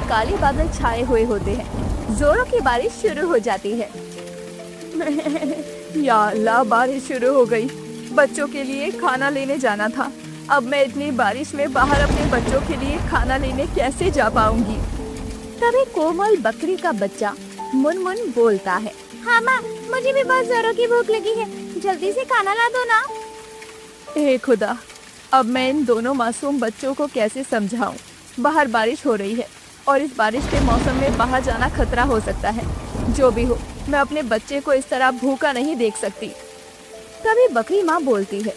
काले बादल छाए हुए होते हैं। जोरों की बारिश शुरू हो जाती है। या अल्लाह, बारिश शुरू हो गई। बच्चों के लिए खाना लेने जाना था। अब मैं इतनी बारिश में बाहर अपने बच्चों के लिए खाना लेने कैसे जा पाऊंगी। तभी कोमल बकरी का बच्चा मुनमुन बोलता है, हाँ माँ, मुझे भी बहुत जोरों की भूख लगी है, जल्दी से खाना ला दो ना। हे खुदा, अब मैं इन दोनों मासूम बच्चों को कैसे समझाऊं। बाहर बारिश हो रही है और इस बारिश के मौसम में बाहर जाना खतरा हो सकता है। जो भी हो, मैं अपने बच्चे को इस तरह भूखा नहीं देख सकती। तभी बकरी माँ बोलती है,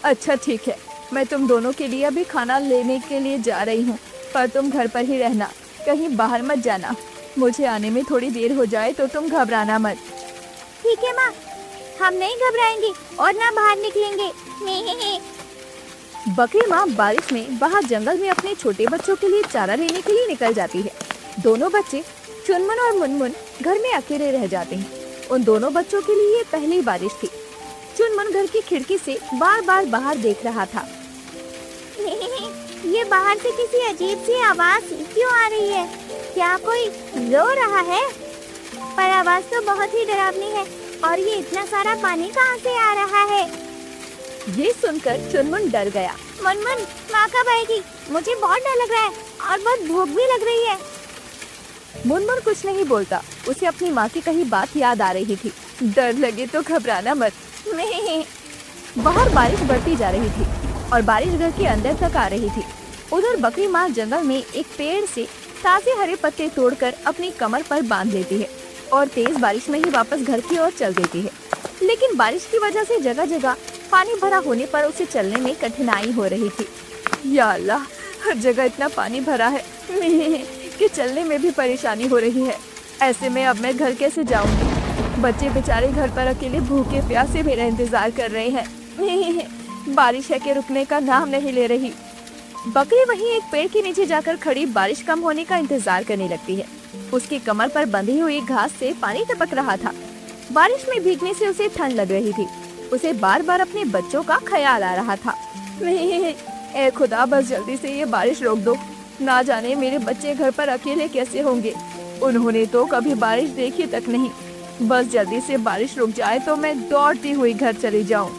अच्छा ठीक है, मैं तुम दोनों के लिए अभी खाना लेने के लिए जा रही हूँ, पर तुम घर पर ही रहना, कहीं बाहर मत जाना। मुझे आने में थोड़ी देर हो जाए तो तुम घबराना मत। ठीक है माँ, हम नहीं घबराएंगे और ना बाहर निकलेंगे। बकरी माँ बारिश में बाहर जंगल में अपने छोटे बच्चों के लिए चारा लेने के लिए निकल जाती है। दोनों बच्चे चुनमुन और मुनमुन घर में अकेले रह जाते हैं। उन दोनों बच्चों के लिए ये पहली बारिश थी। चुनमुन घर की खिड़की से बार बार बाहर देख रहा था। ये बाहर से किसी अजीब सी आवाज क्यों आ रही है? क्या कोई रो रहा है? पर आवाज तो बहुत ही डरावनी है, और ये इतना सारा पानी कहाँ से आ रहा है? ये सुनकर चुनमुन डर गया। मुनमुन, माँ कब आएगी? मुझे बहुत डर लग रहा है और बहुत भूख भी लग रही है। मुनमुन कुछ नहीं बोलता, उसे अपनी माँ की कही बात याद आ रही थी। डर लगे तो घबराना मत। बाहर बारिश बढ़ती जा रही थी और बारिश घर के अंदर तक आ रही थी। उधर बकरी माँ जंगल में एक पेड़ से ताजे हरे पत्ते तोड़कर अपनी कमर पर बांध लेती है और तेज बारिश में ही वापस घर की ओर चल देती है। लेकिन बारिश की वजह से जगह जगह पानी भरा होने पर उसे चलने में कठिनाई हो रही थी। या अल्लाह, हर जगह इतना पानी भरा है कि चलने में भी परेशानी हो रही है। ऐसे में अब मैं घर कैसे जाऊंगी? बच्चे बेचारे घर पर अकेले भूखे प्यासे मेरा इंतजार कर रहे हैं। बारिश है कि रुकने का नाम नहीं ले रही। बकरी वहीं एक पेड़ के नीचे जाकर खड़ी बारिश कम होने का इंतजार करने लगती है। उसकी कमर पर बंधी हुई घास से पानी टपक रहा था। बारिश में भीगने से उसे ठंड लग रही थी। उसे बार बार अपने बच्चों का ख्याल आ रहा था। ए खुदा, बस जल्दी से ये बारिश रोक दो। ना जाने मेरे बच्चे घर पर अकेले कैसे होंगे। उन्होंने तो कभी बारिश देखी तक नहीं। बस जल्दी से बारिश रुक जाए तो मैं दौड़ती हुई घर चली जाऊं।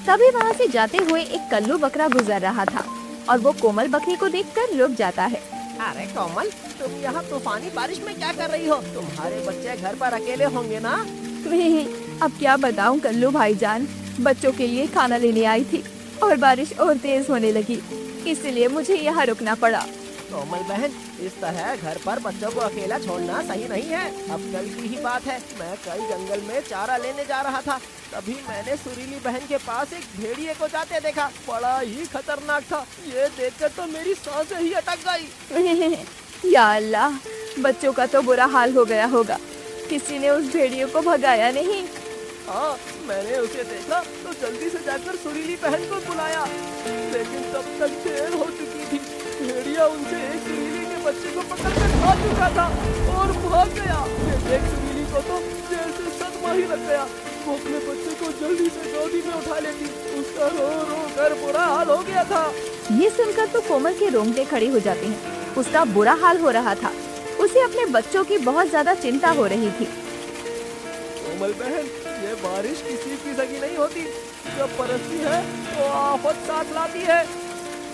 तभी वहाँ से जाते हुए एक कल्लू बकरा गुजर रहा था और वो कोमल बकरी को देखकर रुक जाता है। अरे कोमल, तुम यहाँ तूफानी बारिश में क्या कर रही हो? तुम्हारे बच्चे घर पर अकेले होंगे ना? अब क्या बताऊं कल्लू भाईजान, बच्चों के लिए खाना लेने आई थी और बारिश और तेज होने लगी, इसलिए मुझे यहाँ रुकना पड़ा। कोमल बहन, इस तरह घर पर बच्चों को अकेला छोड़ना सही नहीं है। अब कल की ही बात है, मैं कल जंगल में चारा लेने जा रहा था, तभी मैंने सुरीली बहन के पास एक भेड़िए को जाते देखा। बड़ा ही खतरनाक था। ये देखकर तो मेरी सांसें ही अटक गई। या अल्लाह, बच्चों का तो बुरा हाल हो गया होगा। किसी ने उस भेड़िए को भगाया नहीं? हाँ, मैंने उसे देखा तो जल्दी से जाकर सुरीली बहन को बुलाया, लेकिन तब तक देर हो चुकी थी। भेड़िया उनसे एक सुरीली के बच्चे को पकड़कर खा चुका था और भाग गया। एक सुरीली को तो जैसे सदमा ही लग गया। वो अपने बच्चे को जल्दी से गोदी में उठा लेती, उसका रो रो कर बुरा हाल हो गया था। ये सुनकर तो कोमल के रोंगटे खड़े हो जाते हैं। उसका बुरा हाल हो रहा था। उसे अपने बच्चों की बहुत ज्यादा चिंता हो रही थी। कोमल बहन, ये बारिश किसी की सगी नहीं होती। जब बरसती है तो आफत साथ लाती है।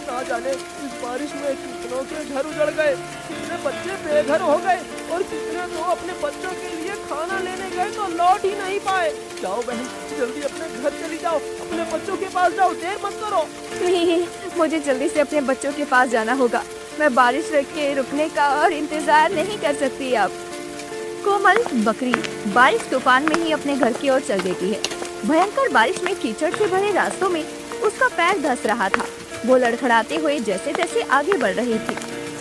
ना जाने इस बारिश में कितनों के घर उजड़ गए, कितने बच्चे बेघर हो गए और कितने तो अपने बच्चों के लिए खाना लेने गए तो लौट ही नहीं पाए। जाओ बहन, जल्दी अपने घर चली जाओ, अपने बच्चों के पास जाओ, देर मत करो। नहीं, मुझे जल्दी से अपने बच्चों के पास जाना होगा। मैं बारिश के रुकने का और इंतजार नहीं कर सकती अब। कोमल बकरी बारिश तूफान में ही अपने घर की ओर चल देती है। भयंकर बारिश में कीचड़ से भरे रास्तों में उसका पैर धंस रहा था। वो लड़खड़ाते हुए जैसे तैसे आगे बढ़ रही थी।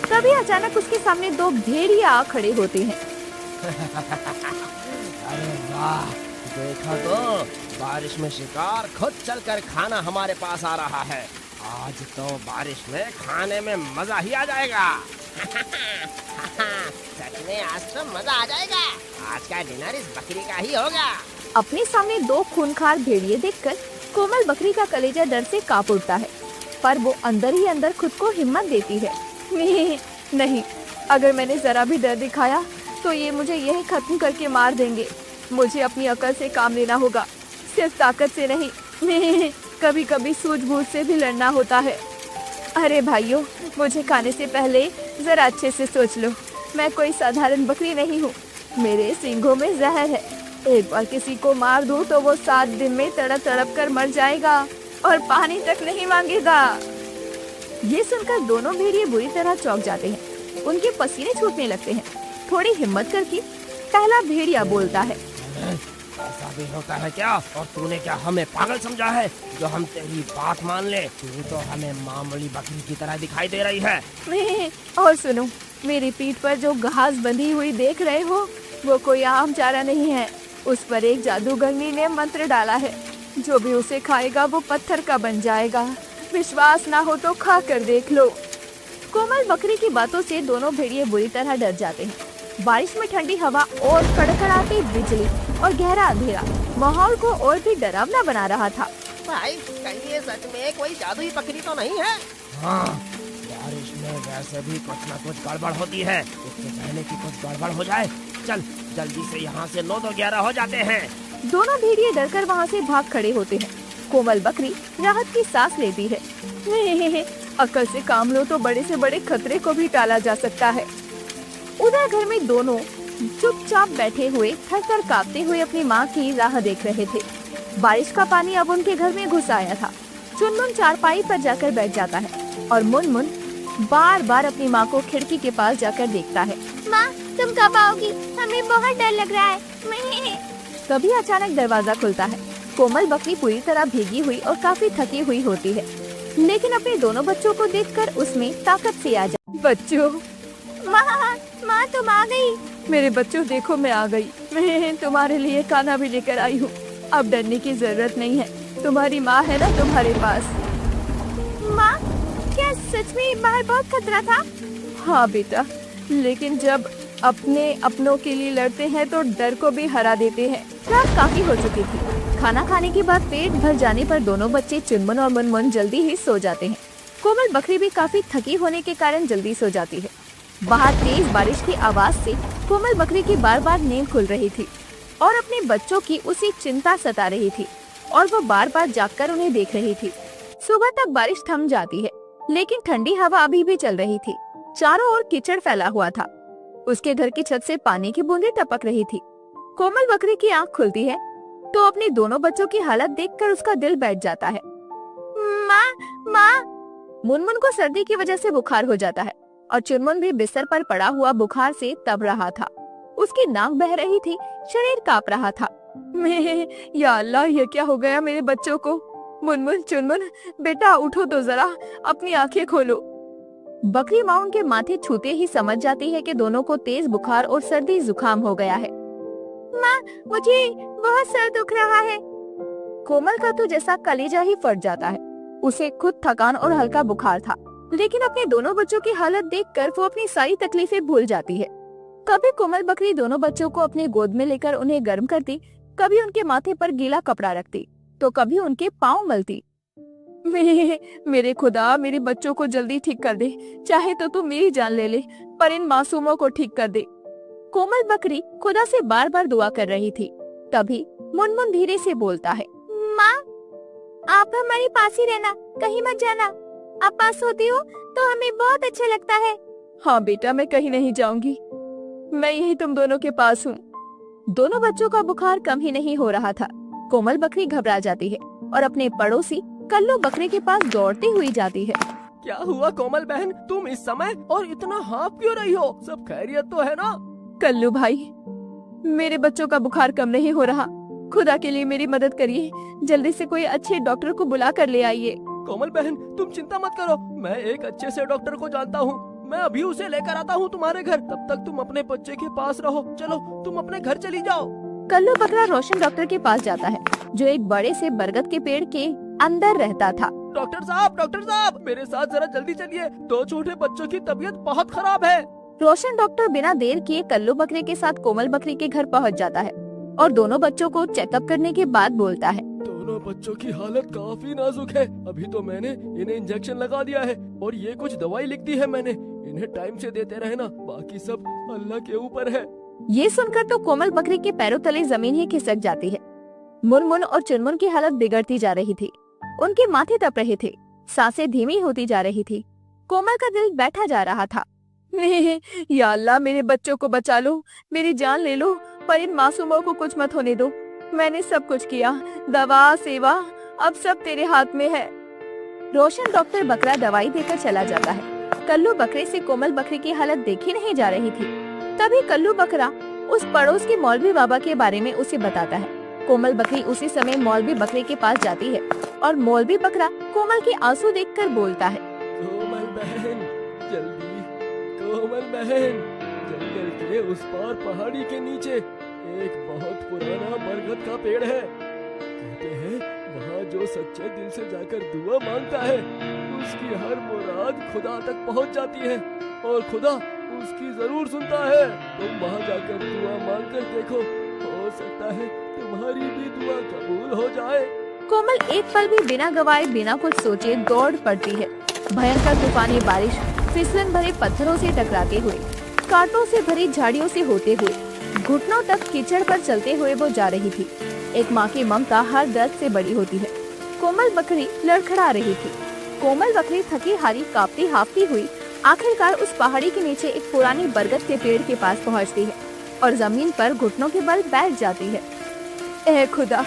तभी अचानक उसके सामने दो भेड़िया आ खड़े होते हैं। अरे वाह, देखा तो बारिश में शिकार खुद चलकर खाना हमारे पास आ रहा है। आज तो बारिश में खाने में मजा ही आ जाएगा। सच में आज तो मजा आ जाएगा। आज का डिनर इस बकरी का ही होगा। अपने सामने दो खूंखार भेड़िए देखकर कोमल बकरी का कलेजा डर से कांप उठता है, पर वो अंदर ही अंदर खुद को हिम्मत देती है। नहीं, अगर मैंने जरा भी डर दिखाया तो ये मुझे यही खत्म करके मार देंगे। मुझे अपनी अकल से काम लेना होगा, सिर्फ ताकत से नहीं। कभी कभी सूझबूझ से भी लड़ना होता है। अरे भाइयों, मुझे खाने से पहले जरा अच्छे से सोच लो। मैं कोई साधारण बकरी नहीं हूँ, मेरे सींगों में जहर है। एक बार किसी को मार दूँ तो वो 7 दिन में तड़प तड़प कर मर जाएगा और पानी तक नहीं मांगेगा। ये सुनकर दोनों भेड़िए बुरी तरह चौंक जाते हैं। उनके पसीने छूटने लगते हैं। थोड़ी हिम्मत करके पहला भेड़िया बोलता है, ऐसा भी होता है क्या? और तूने क्या हमें पागल समझा है जो हम तेरी बात मान ले? तू तो हमें मामूली बकरी की तरह दिखाई दे रही है। और सुनो, मेरी पीठ पर जो घास बंधी हुई देख रहे हो वो कोई आम चारा नहीं है। उस पर एक जादूगरनी ने मंत्र डाला है, जो भी उसे खाएगा वो पत्थर का बन जाएगा। विश्वास ना हो तो खा कर देख लो। कोमल बकरी की बातों से दोनों भेड़िए बुरी तरह डर जाते हैं। बारिश में ठंडी हवा और कड़कड़ाती बिजली और गहरा अंधेरा माहौल को और भी डरावना बना रहा था। भाई, कहीं ये सच में कोई जादुई बकरी तो नहीं है? हाँ, बारिश में वैसे भी कुछ न कुछ गड़बड़ होती है। इससे पहले कि कुछ गड़बड़ हो जाए, चल जल्दी से यहाँ से 9 तो 11 हो जाते हैं। दोनों भेड़िए डरकर वहाँ से भाग खड़े होते हैं। कोमल बकरी राहत की सांस लेती है। अकल से काम लो तो बड़े से बड़े खतरे को भी टाला जा सकता है। उधर घर में दोनों चुपचाप बैठे हुए थर थर कांपते हुए अपनी माँ की राह देख रहे थे। बारिश का पानी अब उनके घर में घुस आया था। चुनमुन चारपाई पर जाकर बैठ जाता है और मुनमुन बार बार अपनी माँ को खिड़की के पास जाकर देखता है। माँ, तुम कब आओगी? हमें बहुत डर लग रहा है। तभी अचानक दरवाजा खुलता है। कोमल बकरी पूरी तरह भीगी हुई और काफी थकी हुई होती है, लेकिन अपने दोनों बच्चों को देखकर उसमें ताकत से आ जाती। बच्चों, माँ तुम आ गई। मेरे बच्चों देखो, मैं आ गई। मैं तुम्हारे लिए खाना भी लेकर आई हूँ। अब डरने की जरूरत नहीं है, तुम्हारी माँ है ना तुम्हारे पास। माँ, क्या सच में बाहर बहुत खतरा था? हाँ बेटा, लेकिन जब अपने अपनों के लिए लड़ते हैं तो डर को भी हरा देते हैं। रात काफी हो चुकी थी। खाना खाने के बाद पेट भर जाने पर दोनों बच्चे चुनमुन और मुनमुन जल्दी ही सो जाते हैं। कोमल बकरी भी काफी थकी होने के कारण जल्दी सो जाती है। बाहर तेज बारिश की आवाज से कोमल बकरी की बार बार नींद खुल रही थी और अपने बच्चों की उसी चिंता सता रही थी और वो बार बार जागकर उन्हें देख रही थी। सुबह तक बारिश थम जाती है, लेकिन ठंडी हवा अभी भी चल रही थी। चारों ओर कीचड़ फैला हुआ था। उसके घर की छत से पानी की बूंदें टपक रही थी। कोमल बकरी की आंख खुलती है तो अपने दोनों बच्चों की हालत देखकर उसका दिल बैठ जाता है। माँ, मुनमुन को सर्दी की वजह से बुखार हो जाता है और चुनमुन भी बिस्तर पर पड़ा हुआ बुखार से तप रहा था। उसकी नाक बह रही थी, शरीर कांप रहा था। या अल्लाह, ये क्या हो गया मेरे बच्चों को? मुनमुन, चुनमुन, बेटा उठो तो जरा, अपनी आंखें खोलो। बकरी माँ उनके माथे छूते ही समझ जाती है कि दोनों को तेज बुखार और सर्दी जुकाम हो गया है। माँ, मुझे बहुत सर दुख रहा है। कोमल का तो जैसा कलेजा ही फट जाता है। उसे खुद थकान और हल्का बुखार था, लेकिन अपने दोनों बच्चों की हालत देखकर वो अपनी सारी तकलीफें भूल जाती है। कभी कोमल बकरी दोनों बच्चों को अपने गोद में लेकर उन्हें गर्म करती, कभी उनके माथे पर गीला कपड़ा रखती, तो कभी उनके पाँव मलती। मेरे खुदा, मेरे बच्चों को जल्दी ठीक कर दे। चाहे तो तू मेरी जान ले ले, पर इन मासूमों को ठीक कर दे। कोमल बकरी खुदा से बार बार दुआ कर रही थी। तभी मुनमुन धीरे से बोलता है, माँ, आप हमारे पास ही रहना, कहीं मत जाना। आप पास होती हो तो हमें बहुत अच्छा लगता है। हाँ बेटा, मैं कहीं नहीं जाऊंगी, मैं यही तुम दोनों के पास हूँ। दोनों बच्चों का बुखार कम ही नहीं हो रहा था। कोमल बकरी घबरा जाती है और अपने पड़ोसी कल्लू बकरे के पास दौड़ती हुई जाती है। क्या हुआ कोमल बहन, तुम इस समय और इतना हाँफ क्यों रही हो? सब खैरियत तो है ना? कल्लू भाई, मेरे बच्चों का बुखार कम नहीं हो रहा। खुदा के लिए मेरी मदद करिए। जल्दी से कोई अच्छे डॉक्टर को बुला कर ले आइए। कोमल बहन, तुम चिंता मत करो, मैं एक अच्छे से डॉक्टर को जानता हूँ। मैं अभी उसे लेकर आता हूँ तुम्हारे घर। तब तक तुम अपने बच्चे के पास रहो। चलो, तुम अपने घर चली जाओ। कल्लू बकरा रोशन डॉक्टर के पास जाता है, जो एक बड़े से बरगद के पेड़ के अंदर रहता था। डॉक्टर साहब, मेरे साथ जरा जल्दी चलिए। 2 छोटे बच्चों की तबीयत बहुत खराब है। रोशन डॉक्टर बिना देर किए कल्लू बकरे के साथ कोमल बकरी के घर पहुंच जाता है और दोनों बच्चों को चेकअप करने के बाद बोलता है, दोनों बच्चों की हालत काफी नाजुक है। अभी तो मैंने इन्हें इंजेक्शन लगा दिया है और ये कुछ दवाई लिख दी है मैंने। इन्हें टाइम से देते रहना, बाकी सब अल्लाह के ऊपर है। ये सुनकर तो कोमल बकरी के पैरों तले जमीन ही खिसक जाती है। मुनमुन और चुनमुन की हालत बिगड़ती जा रही थी। उनके माथे तप रहे थे, सांसें धीमी होती जा रही थी। कोमल का दिल बैठा जा रहा था। या अल्लाह, मेरे बच्चों को बचा लो, मेरी जान ले लो, पर इन मासूमों को कुछ मत होने दो। मैंने सब कुछ किया, दवा सेवा अब सब तेरे हाथ में है। रोशन डॉक्टर बकरा दवाई देकर चला जाता है। कल्लू बकरे से कोमल बकरी की हालत देखी नहीं जा रही थी। तभी कल्लू बकरा उस पड़ोस के मौलवी बाबा के बारे में उसे बताता है। कोमल बकरी उसी समय मौलवी बकरे के पास जाती है और मौलवी बकरा कोमल के आंसू देखकर बोलता है, कोमल बहन जल्दी, कोमल बहन, जंगल के उस पार पहाड़ी के नीचे एक बहुत पुराना बरगद का पेड़ है। कहते हैं वहाँ जो सच्चे दिल से जाकर दुआ मांगता है उसकी हर मुराद खुदा तक पहुँच जाती है और खुदा उसकी जरूर सुनता है। तुम वहाँ जाकर दुआ मांग कर देखो, हो सकता है तुम्हारी भी दुआ कबूल हो जाए। कोमल एक पल भी बिना गवाए बिना कुछ सोचे दौड़ पड़ती है। भयंकर तूफानी बारिश फिसलन भरे पत्थरों से टकराते हुए, कांटों से भरी झाड़ियों से होते हुए, घुटनों तक कीचड़ पर चलते हुए वो जा रही थी। एक माँ की ममता हर दर्द से बड़ी होती है। कोमल बकरी लड़खड़ा रही थी। कोमल बकरी थकी हारी कांपती हाफती हुई आखिरकार उस पहाड़ी के नीचे एक पुरानी बरगद के पेड़ के पास पहुँचती है और जमीन पर घुटनों के बल बैठ जाती है। ऐ खुदा,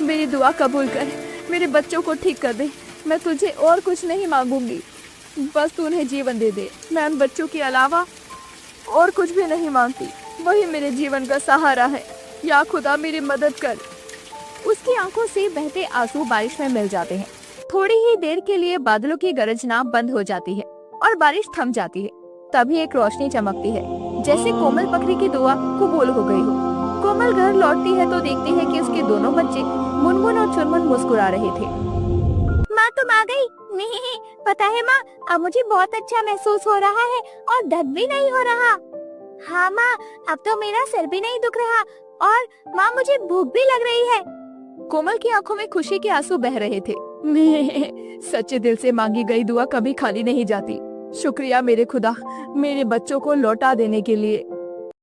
मेरी दुआ कबूल कर, मेरे बच्चों को ठीक कर दे। मैं तुझे और कुछ नहीं मांगूंगी, बस तू उन्हें जीवन दे दे। मैं उन बच्चों के अलावा और कुछ भी नहीं मांगती, वही मेरे जीवन का सहारा है। या खुदा, मेरी मदद कर। उसकी आंखों से बहते आंसू बारिश में मिल जाते हैं। थोड़ी ही देर के लिए बादलों की गरजना बंद हो जाती है और बारिश थम जाती है। तभी एक रोशनी चमकती है, जैसे कोमल बकरी की दुआ कबूल हो गई हो। कोमल घर लौटती है तो देखती है कि उसके दोनों बच्चे मुनमुन और चुनमुन मुस्कुरा रहे थे। माँ तुम आ गई? नहीं, पता है माँ, अब मुझे बहुत अच्छा महसूस हो रहा है और दर्द भी नहीं हो रहा। हाँ माँ, अब तो मेरा सिर भी नहीं दुख रहा और माँ मुझे भूख भी लग रही है। कोमल की आंखों में खुशी के आंसू बह रहे थे। सच्चे दिल से मांगी गई दुआ कभी खाली नहीं जाती। शुक्रिया मेरे खुदा, मेरे बच्चों को लौटा देने के लिए।